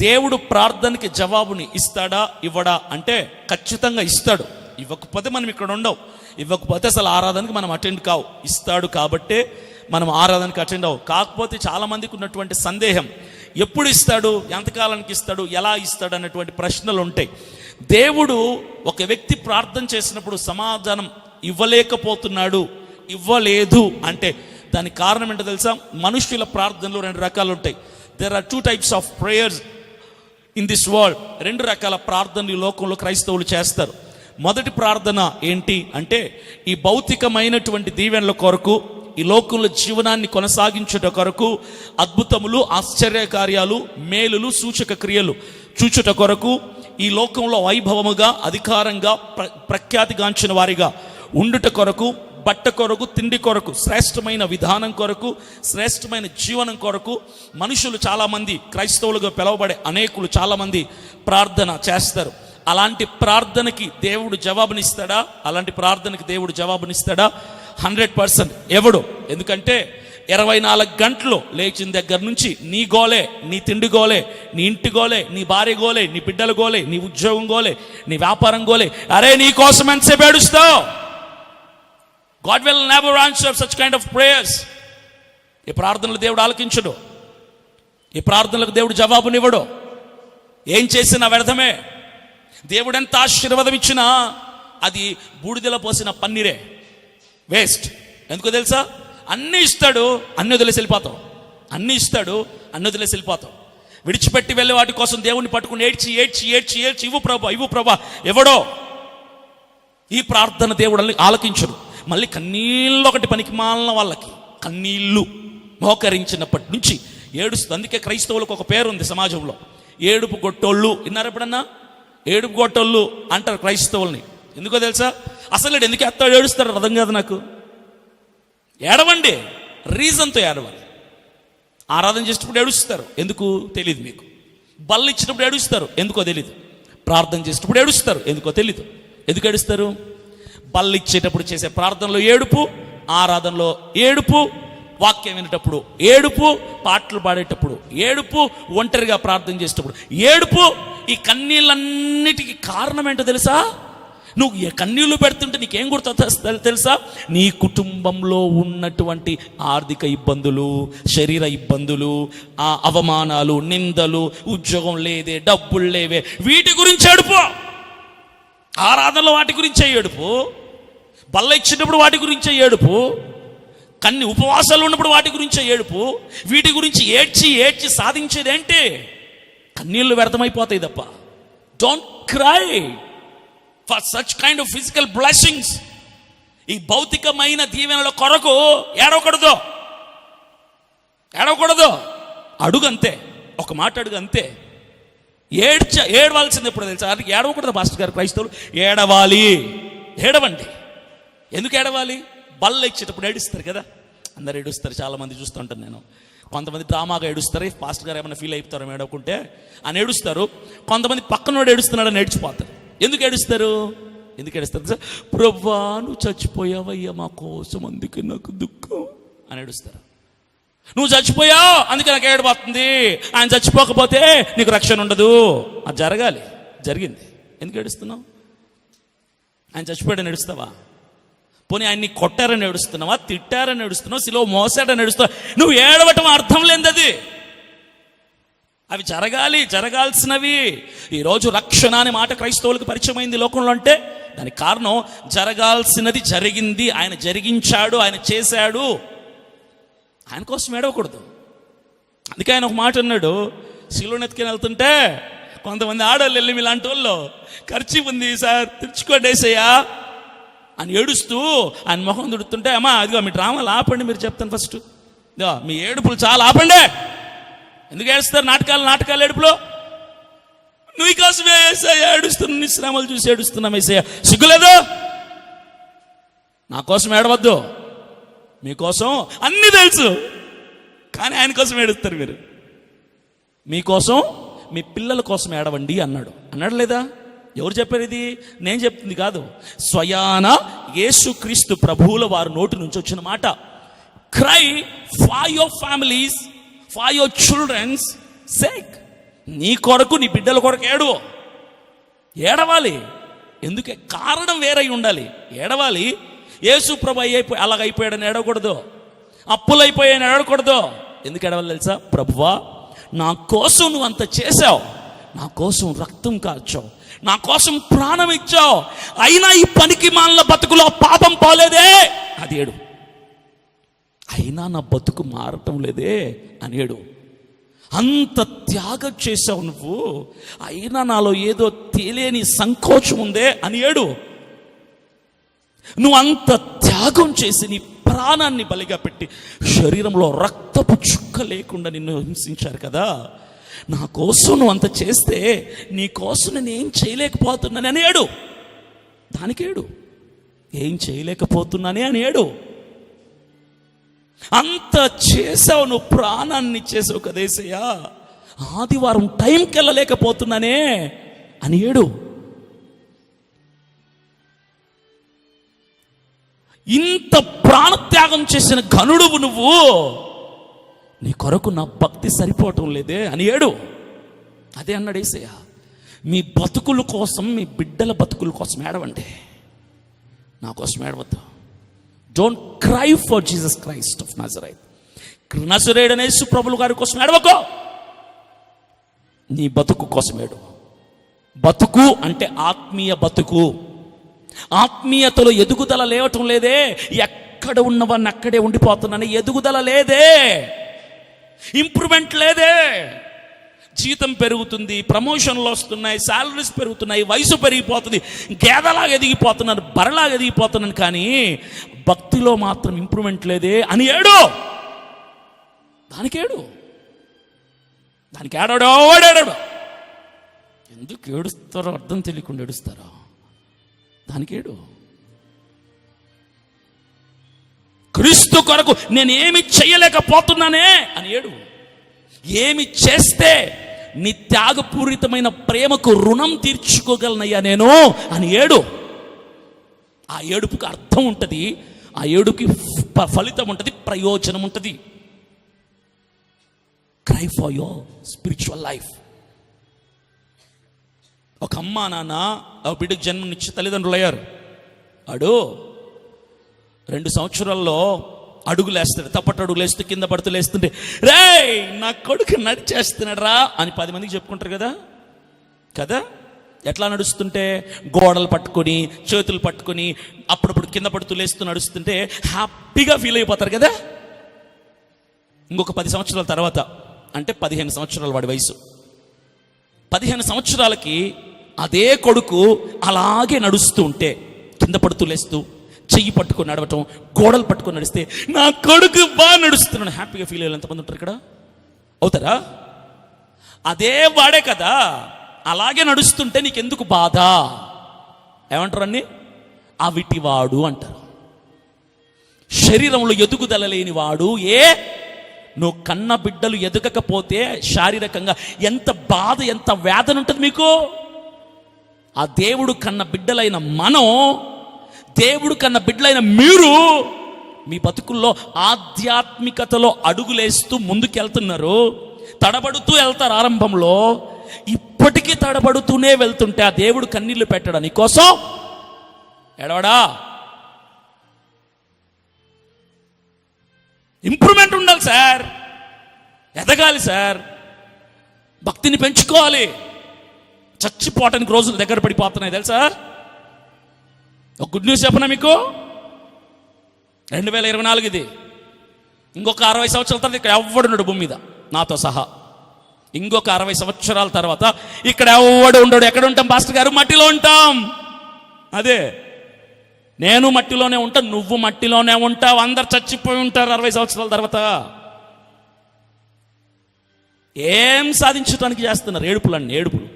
దేవుడు ప్రార్థనకి జవాబుని ఇస్తాడా ఇవ్వడా అంటే ఖచ్చితంగా ఇస్తాడు. ఇవ్వకపోతే మనం ఇక్కడ ఉండవు, ఇవ్వకపోతే అసలు ఆరాధనకి మనం అటెండ్ కావు. ఇస్తాడు కాబట్టే మనం ఆరాధనకి అటెండ్ అవ్వం. కాకపోతే చాలామందికి ఉన్నటువంటి సందేహం, ఎప్పుడు ఇస్తాడు, ఎంతకాలానికి ఇస్తాడు, ఎలా ఇస్తాడు అన్నటువంటి ప్రశ్నలు ఉంటాయి. దేవుడు ఒక వ్యక్తి ప్రార్థన చేసినప్పుడు సమాధానం ఇవ్వలేకపోతున్నాడు, ఇవ్వలేదు అంటే దానికి కారణం ఏంటో తెలుసా? మనుషుల ప్రార్థనలు 2 రకాలు ఉంటాయి. There are 2 types of prayers in this world. 2 రకాల ప్రార్థనలు ఈ లోకంలో క్రైస్తవులు చేస్తారు. మొదటి ప్రార్థన ఏంటి అంటే, ఈ భౌతికమైనటువంటి దీవెనల కొరకు, ఈ లోకంలో జీవనాన్ని కొనసాగించుట కొరకు, అద్భుతములు, ఆశ్చర్యకార్యాలు, మేలులు, సూచక క్రియలు చూచుట కొరకు, ఈ లోకంలో వైభవముగా, అధికారంగా, ప్రఖ్యాతిగాంచిన వారిగా ఉండుట కొరకు, బట్ట కొరకు, తిండి కొరకు, శ్రేష్టమైన విధానం కొరకు, శ్రేష్టమైన జీవనం కొరకు మనుషులు చాలామంది, క్రైస్తవులుగా పిలువబడే అనేకులు చాలామంది ప్రార్థన చేస్తారు. అలాంటి ప్రార్థనకి దేవుడు జవాబునిస్తాడా? అలాంటి ప్రార్థనకి దేవుడు జవాబునిస్తాడా? 100% ఎవడు. ఎందుకంటే 24 గంటలు లేచిన దగ్గర నుంచి నీ గోలే, నీ తిండి గోలే, నీ ఇంటి గోలే, నీ భార్య గోలే, నీ బిడ్డల గోలే, నీ ఉద్యోగం గోలే, నీ వ్యాపారం గోలే. అరే నీ కోసం ఎంతసేపు ఏడుస్తావు? God will never answer such kind of prayers. ఈ ప్రార్థనలు దేవుడు ఆలకించడు, ఈ ప్రార్థనలకు దేవుడు జవాబునివ్వడు. ఏం చేసినా వ్యర్థమే. దేవుడు ఎంత ఆశీర్వాదం ఇచ్చినా అది బూడిదలో పోసిన పన్నీరే, వేస్ట్. ఎందుకో తెలుసా? అన్నీ ఇస్తాడు, అన్నీ వదిలేసి వెళ్ళిపోతావు. అన్నీ ఇస్తాడు, అన్నీ వదిలేసి వెళ్ళిపోతావు. విడిచిపెట్టి వెళ్ళే వాటి కోసం దేవుణ్ణి పట్టుకుని ఏడ్చి ఏడ్చి ఏడ్చి ఏడ్చి ఇవ్వు ప్రభా, ఇవ్వు ప్రభా, ఎవడో. ఈ ప్రార్థన దేవుడు ఆలకించడు. మళ్ళీ కన్నీళ్ళు ఒకటి పనికి మాలిన వాళ్ళకి కన్నీళ్ళు మోకరించినప్పటి నుంచి ఏడుస్తుంది. అందుకే క్రైస్తవులకు ఒక పేరు ఉంది సమాజంలో, ఏడుపు గొట్టోళ్ళు. విన్నారు ఎప్పుడన్నా? ఏడుపు గొట్టోళ్ళు అంటారు క్రైస్తవుల్ని. ఎందుకో తెలుసా? అసలు ఎందుకు ఎత్త ఏడుస్తారు అర్థం కాదు నాకు. ఏడవండి, రీజన్తో ఏడవాలి. ఆరాధన చేసేటప్పుడు ఏడుస్తారు, ఎందుకు తెలియదు మీకు. బల్ల ఇచ్చినప్పుడు ఏడుస్తారు, ఎందుకో తెలీదు. ప్రార్థన చేసేటప్పుడు ఏడుస్తారు, ఎందుకో తెలీదు. ఎందుకు ఏడుస్తారు? బల్ల ఇచ్చేటప్పుడు చేసే ప్రార్థనలో ఏడుపు, ఆరాధనలో ఏడుపు, వాక్యం వినేటప్పుడు ఏడుపు, పాటలు పాడేటప్పుడు ఏడుపు, ఒంటరిగా ప్రార్థన చేసేటప్పుడు ఏడుపు. ఈ కన్నీళ్ళన్నిటికీ కారణం ఏంటో తెలుసా? నువ్వు కన్నీళ్లు పెడుతుంటే నీకేం గుర్తొస్తా తెలుసా? నీ కుటుంబంలో ఉన్నటువంటి ఆర్థిక ఇబ్బందులు, శరీర ఇబ్బందులు, అవమానాలు, నిందలు, ఉద్యోగం లేదే, డబ్బులు లేవే, వీటి గురించి ఏడుపు. ఆరాధనలో వాటి గురించే ఏడుపు, బల్ల ఇచ్చినప్పుడు వాటి గురించే ఏడుపు, ఉపవాసాలు ఉన్నప్పుడు వాటి గురించే ఏడుపు. వీటి గురించి ఏడ్చి ఏడ్చి సాధించేది ఏంటి? కన్నీళ్లు వ్యర్థమైపోతాయి తప్ప. Don't cry for such kind of physical blessings. ఈ భౌతికమైన దీవెనల కొరకు ఏడవకూడదు, ఏడవకూడదు. అడుగు అంతే, ఒక మాట అడుగు అంతే. ఏడవాల్సింది ఎప్పుడు తెలుసా? అది ఏడవకూడదు పాస్టర్ గారు. క్రైస్తవులు ఏడవాలి, ఏడవండి. ఎందుకు ఏడవాలి? బల్ల ఇచ్చేటప్పుడు ఏడుస్తారు కదా, అందరు ఏడుస్తారు. చాలామంది చూస్తుంటాను నేను. కొంతమంది డ్రామాగా ఏడుస్తారు, పాస్టర్ గారు ఏమైనా ఫీల్ అయిపోతారు ఏడవకుంటే అని ఏడుస్తారు. కొంతమంది పక్కనోడు ఏడుస్తున్నాడని ఏడ్చిపోతారు. ఎందుకు ఏడుస్తారు? ఎందుకు ఏడుస్తారు సార్? ప్రభువా నువ్వు చచ్చిపోయావయ్యా మా కోసం, అందుకే నాకు దుఃఖం అని ఏడుస్తారు. నువ్వు చచ్చిపోయావు అందుకే నాకు ఏడబోతుంది, ఆయన చచ్చిపోకపోతే నీకు రక్షణ ఉండదు. అది జరగాలి, జరిగింది. ఎందుకు ఏడుస్తున్నావు? ఆయన చచ్చిపోయాడని ఏడుస్తావా? పోనీ ఆయన్ని కొట్టారని ఏడుస్తున్నావా? తిట్టారని ఏడుస్తున్నావు? సిలువ మోసాడని ఏడుస్తున్నావు? నువ్వు ఏడవటం అర్థం లేనిది. అవి జరగాలి, జరగాల్సినవి. ఈరోజు రక్షణ అనే మాట క్రైస్తవులకు పరిచయమైంది లోకంలో అంటే దానికి కారణం జరగాల్సినది జరిగింది, ఆయన జరిగించాడు, ఆయన చేశాడు. ఆయన కోసం ఏడవకూడదు. అందుకే ఆయన ఒక మాట అన్నాడు, సిలువను ఎత్తుకుని వెళ్తుంటే కొంతమంది ఆడవాళ్ళు వెళ్ళి ఇలాంటి వాళ్ళు ఖర్చు ఉంది సార్ తెచ్చుకోండేసయ్యా అని ఏడుస్తూ ఆయన మొహం తుడుతుంటే, అమ్మా అదిగో మీ డ్రామాలు ఆపండి, మీరు చెప్తాను ఫస్ట్, మీ ఏడుపులు చాలా ఆపండి. ఎందుకు ఏడుస్తారు? నాటకాలు ఏడుపులో. నువ్వు కోసమే ఏసయ్యా ఏడుస్తున్నా, నీ శ్రమలు చూసి ఏడుస్తున్నాం ఏసయ్యా, సిగ్గులేదు? నా కోసం ఏడవద్దు, మీకోసం అన్నీ తెలుసు, కానీ ఆయన కోసం ఏడుస్తారు మీరు. మీకోసం, మీ పిల్లల కోసం ఏడవండి అన్నాడు లేదా? ఎవరు చెప్పారు ఇది? నేను చెప్తుంది కాదు, స్వయాన యేసుక్రీస్తు ప్రభువుల వారి నోటి నుంచి వచ్చిన మాట. Cry for your families, for your children's sake. నీ కొరకు, నీ బిడ్డల కొరకు ఏడవాలి. ఎందుకే? కారణం వేరై ఉండాలి. ఏడవాలి. యేసు ప్రభు అలాగైపోయాడని ఏడవకూడదు, అప్పులైపోయాయని ఏడవకూడదు. ఎందుకు ఏడవాలి తెలుసా? ప్రభువా, నా కోసం నువ్వు అంత చేశావు, నా కోసం రక్తం కార్చావు, నా కోసం ప్రాణం ఇచ్చావు, అయినా ఈ పనికి మాలిన బతుకులో పాపం పోలేదే అది ఏడు. అయినా నా బతుకు మారటం లేదే అని ఏడు. అంత త్యాగం చేసావు నువ్వు, అయినా నాలో ఏదో తెలియని సంకోచం ఉందే అని ఏడు. నువ్వు అంత త్యాగం చేసి నీ ప్రాణాన్ని బలిగా పెట్టి శరీరంలో రక్తపు చుక్క లేకుండా నిన్ను హింసించారు కదా, నా కోసం నువ్వు అంత చేస్తే నీ కోసం నేను ఏం చేయలేకపోతున్నాను అని ఏడు. దానికేడు. ఏం చేయలేకపోతున్నానే అని ఏడు. అంత చేసావు, నువ్వు ప్రాణాన్ని చేసావు కదేసయ్యా, ఆదివారం టైంకి వెళ్ళలేకపోతున్నానే అని ఏడు. ఇంత ప్రాణత్యాగం చేసిన ఘనుడువు నువ్వు, నీ కొరకు నా భక్తి సరిపోవటం లేదే అని ఏడు. అదే అన్నాడు యేసయ్య, మీ బతుకుల కోసం, మీ బిడ్డల బతుకుల కోసం ఏడవండి, నా కోసం ఏడవద్దు. Don't cry for Jesus Christ of Nazareth. నజరేయుడైన యేసు ప్రభువు గారి కోసం ఏడవకో, నీ బతుకు కోసం ఏడు. బతుకు అంటే ఆత్మీయ బతుకు. ఆత్మీయతలో ఎదుగుదల లేవటం లేదే, ఎక్కడ ఉన్నవన్నీ అక్కడే ఉండిపోతున్నాను, ఎదుగుదల లేదే, ఇంప్రూవ్మెంట్ లేదే. జీతం పెరుగుతుంది, ప్రమోషన్లు వస్తున్నాయి, శాలరీస్ పెరుగుతున్నాయి, వయసు పెరిగిపోతుంది, గేదలాగా ఎదిగిపోతున్నాను, బరలాగా ఎదిగిపోతున్నాను, కానీ భక్తిలో మాత్రం ఇంప్రూవ్మెంట్ లేదే అని ఏడు. దానికి ఏడాడో వాడాడు. ఎందుకు ఏడుస్తారో అర్థం తెలియకుండా ఏడుస్తారో, దానికి ఏడు. క్రీస్తు కొరకు నేను ఏమి చేయలేకపోతున్నానే అని ఏడు. ఏమి చేస్తే నీ త్యాగపూరితమైన ప్రేమకు రుణం తీర్చుకోగలనయ్యా నేను అని ఏడు. ఆ ఏడుపుకి అర్థం ఉంటుంది, ఆ ఏడుకి ఫలితం ఉంటుంది, ప్రయోజనం ఉంటుంది. Cry for your spiritual life. ఒక అమ్మ నాన్న ఒక బిడ్డకు జన్మనిచ్చి తల్లిదండ్రులు అయ్యారు. వాడు 2 సంవత్సరాల్లో అడుగులు వేస్తాడు, తప్పటి అడుగులు వేస్తూ కింద పడుతూ లేస్తుంటే, రే నా కొడుకు నడిచేస్తున్నాడు రా అని 10 మందికి చెప్పుకుంటారు కదా. ఎట్లా నడుస్తుంటే? గోడలు పట్టుకొని, చేతులు పట్టుకొని, అప్పుడప్పుడు కింద పడుతూ లేస్తూ నడుస్తుంటే హ్యాపీగా ఫీల్ అయిపోతారు కదా. ఇంకొక 10 సంవత్సరాల తర్వాత, అంటే 15 సంవత్సరాలు వాడి వయసు, 15 సంవత్సరాలకి అదే కొడుకు అలాగే నడుస్తూ ఉంటే, కింద పడుతూ లేస్తూ, చెయ్యి పట్టుకొని నడవటం, గోడలు పట్టుకొని నడిస్తే, నా కొడుకు బాగా నడుస్తున్నాడు హ్యాపీగా ఫీల్ అయ్యాలి. ఎంతమంది ఉంటారు ఇక్కడ? అవుతారా? అదే వాడే కదా అలాగే నడుస్తుంటే నీకెందుకు బాధ? ఏమంటారు అన్ని? అవిటివాడు అంటారు. శరీరంలో ఎదుగుదల లేని వాడు. నువ్వు కన్న బిడ్డలు ఎదగకపోతే శారీరకంగా ఎంత బాధ, ఎంత వేదన ఉంటుంది మీకు. ఆ దేవుడు కన్న బిడ్డలైన మనం, దేవుడు కన్న బిడ్డలైన మీరు మీ బతుకుల్లో ఆధ్యాత్మికతలో అడుగులేస్తూ ముందుకెళ్తున్నారు. తడబడుతూ వెళ్తారు ఆరంభంలో, ఇప్పటికీ తడబడుతూనే వెళ్తుంటే ఆ దేవుడు కన్నీళ్లు పెట్టడా నీకోసం? ఎడవడా? ఇంప్రూవ్మెంట్ ఉండాలి సార్, ఎదగాలి సార్, భక్తిని పెంచుకోవాలి. చచ్చిపోవటానికి రోజులు దగ్గర పడిపోతున్నాయి తెలుసా. ఒక గుడ్ న్యూస్ చెప్పనా మీకు? 2024 ఇది. ఇంకొక 60 సంవత్సరాల తర్వాత ఇక్కడ ఎవ్వడున్నాడు భూమి మీద నాతో సహా. ఇంకొక 60 సంవత్సరాల తర్వాత ఇక్కడ ఎవ్వడు ఉండడు. ఎక్కడ ఉంటాం పాస్టర్ గారు? మట్టిలో ఉంటాం. అదే, నేను మట్టిలోనే ఉంటా, నువ్వు మట్టిలోనే ఉంటావు, అందరు చచ్చిపోయి ఉంటారు 60 సంవత్సరాల తర్వాత. ఏం సాధించడానికి చేస్తున్నారు? ఏడుపులు.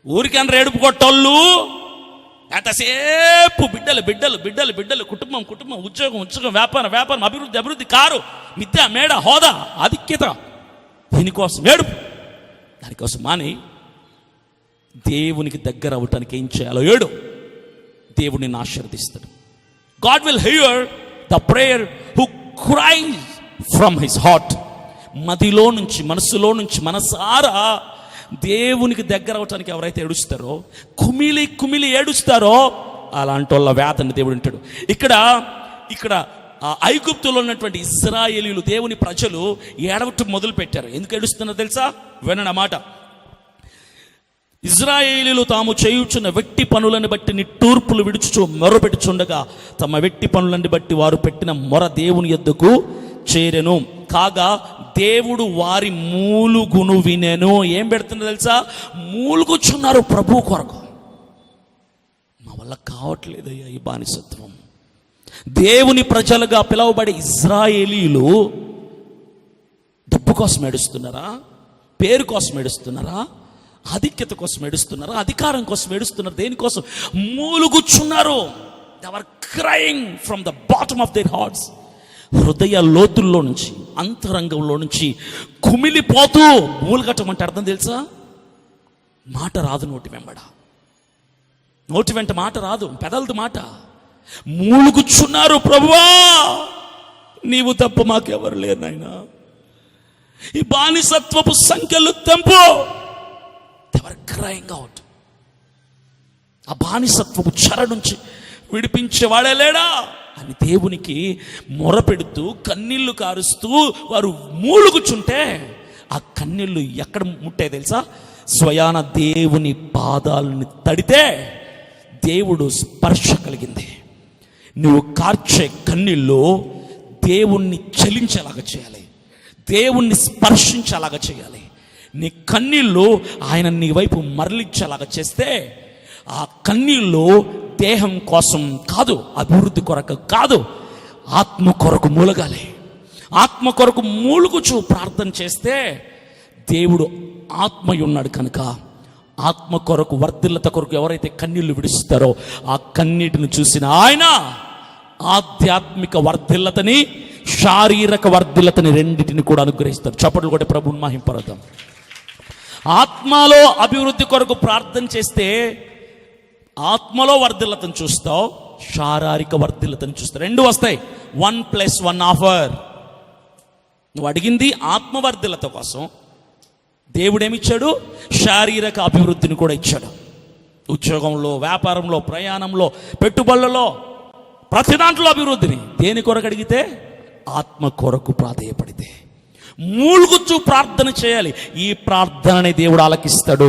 ఊరికన్నా ఏడుపు కొట్టోళ్ళు ఎంతసేపు బిడ్డలు, కుటుంబం, ఉద్యోగం, వ్యాపారం, అభివృద్ధి, కారు, మిథ్య, మేడ, హోదా, ఆధిక్యత, దీనికోసం ఏడుపు. దానికోసం మాని దేవునికి దగ్గర అవ్వటానికి ఏం చేయాలో ఏడు. దేవుడిని ఆశీర్వదిస్తాడు. God will hear the prayer who cries from his heart. మదిలో నుంచి, మనసులో నుంచి మనసారా దేవునికి దగ్గర అవటానికి ఎవరైతే ఏడుస్తారో, కుమిలి కుమిలి ఏడుస్తారో, అలాంటి వాళ్ళ వేతని దేవుడు ఉంటాడు. ఇక్కడ ఐగుప్తులో ఉన్నటువంటి ఇశ్రాయేలీయులు, దేవుని ప్రజలు ఏడవటం మొదలు పెట్టారు. ఎందుకు ఏడుస్తున్నారో తెలుసా? వినండి ఆ మాట. ఇశ్రాయేలీయులు తాము చేయుచున్న వెట్టి పనులను బట్టి నిట్టూర్పులు విడుచుచు మొరపెట్టుచుండగా, తమ వెట్టి పనులను బట్టి వారు పెట్టిన మొర దేవుని యొద్దకు చేరెను. కాగా దేవుడు వారి మూలుగును వినెను. ఏం పెడుతున్నారు తెలుసా? మూలుగుచున్నారు ప్రభు కొరకు. మా వల్ల కావట్లేదయ్యా ఈ బానిసత్వం. దేవుని ప్రజలుగా పిలువబడే ఇశ్రాయేలీయులు డబ్బు కోసం ఏడుస్తున్నారా? పేరు కోసం ఏడుస్తున్నారా? ఆధిక్యత కోసం ఏడుస్తున్నారా? అధికారం కోసం ఏడుస్తున్నారు? దేనికోసం? మూలుగుచున్నారు. They are crying from the bottom of their hearts. హృదయ లోతుల్లో నుంచి, అంతరంగంలో నుంచి కుమిలిపోతూ మూలుగటం అంటే అర్థం తెలుసా? మాట రాదు నోటి వెంబడ, నోటి వెంట మాట రాదు, పెదలదు మాట. మూలుగుచున్నారు, ప్రభువా నీవు తప్ప మాకెవరు లేరు నాయనా, ఈ బానిసత్వపు సంఖ్యలు తెంపు. They were crying out. ఆ బానిసత్వపు చెర నుంచి విడిపించేవాడే లేడా అని దేవునికి మొరపెడుతూ కన్నీళ్లు కారుస్తూ వారు మూలుగుచుంటే, ఆ కన్నీళ్లు ఎక్కడ ముట్టాయి తెలుసా? స్వయాన దేవుని పాదాలను తడితే దేవుడు స్పర్శ కలిగింది. నువ్వు కార్చే కన్నీళ్ళు దేవుణ్ణి చలించేలాగా చేయాలి, దేవుణ్ణి స్పర్శించేలాగా చేయాలి. నీ కన్నీళ్ళు ఆయన నీ వైపు మరలించేలాగా చేస్తే, ఆ కన్నీళ్ళు దేహం కోసం కాదు, అభివృద్ధి కొరకు కాదు, ఆత్మ కొరకు మూలగాలి. ఆత్మ కొరకు మూలుగుచు ప్రార్థన చేస్తే, దేవుడు ఆత్మయ్య ఉన్నాడు కనుక ఆత్మ కొరకు, వర్ధిల్లత కొరకు ఎవరైతే కన్నీళ్లు విడుస్తారో, ఆ కన్నీటిని చూసిన ఆయన ఆధ్యాత్మిక వర్ధిల్లతని, శారీరక వర్ధిల్లతని రెండింటిని కూడా అనుగ్రహిస్తారు. చప్పట్లు కొట్టి ప్రభువుని మహింపరదాం. ఆత్మలో అభివృద్ధి కొరకు ప్రార్థన చేస్తే ఆత్మలో వర్ధిల్లతను చూస్తావు, శారీరక వర్ధిల్లతను చూస్తావు. రెండు వస్తాయి. 1+1 ఆఫర్. నువ్వు అడిగింది ఆత్మవర్ధిల్లత కోసం, దేవుడేమిచ్చాడు? శారీరక అభివృద్ధిని కూడా ఇచ్చాడు. ఉద్యోగంలో, వ్యాపారంలో, ప్రయాణంలో, పెట్టుబడులలో, ప్రతి దాంట్లో అభివృద్ధిని. దేని కొరకు అడిగితే? ఆత్మ కొరకు ప్రాధేయపడితే. మూలుగుచు ప్రార్థన చేయాలి. ఈ ప్రార్థనని దేవుడు ఆలకిస్తాడు.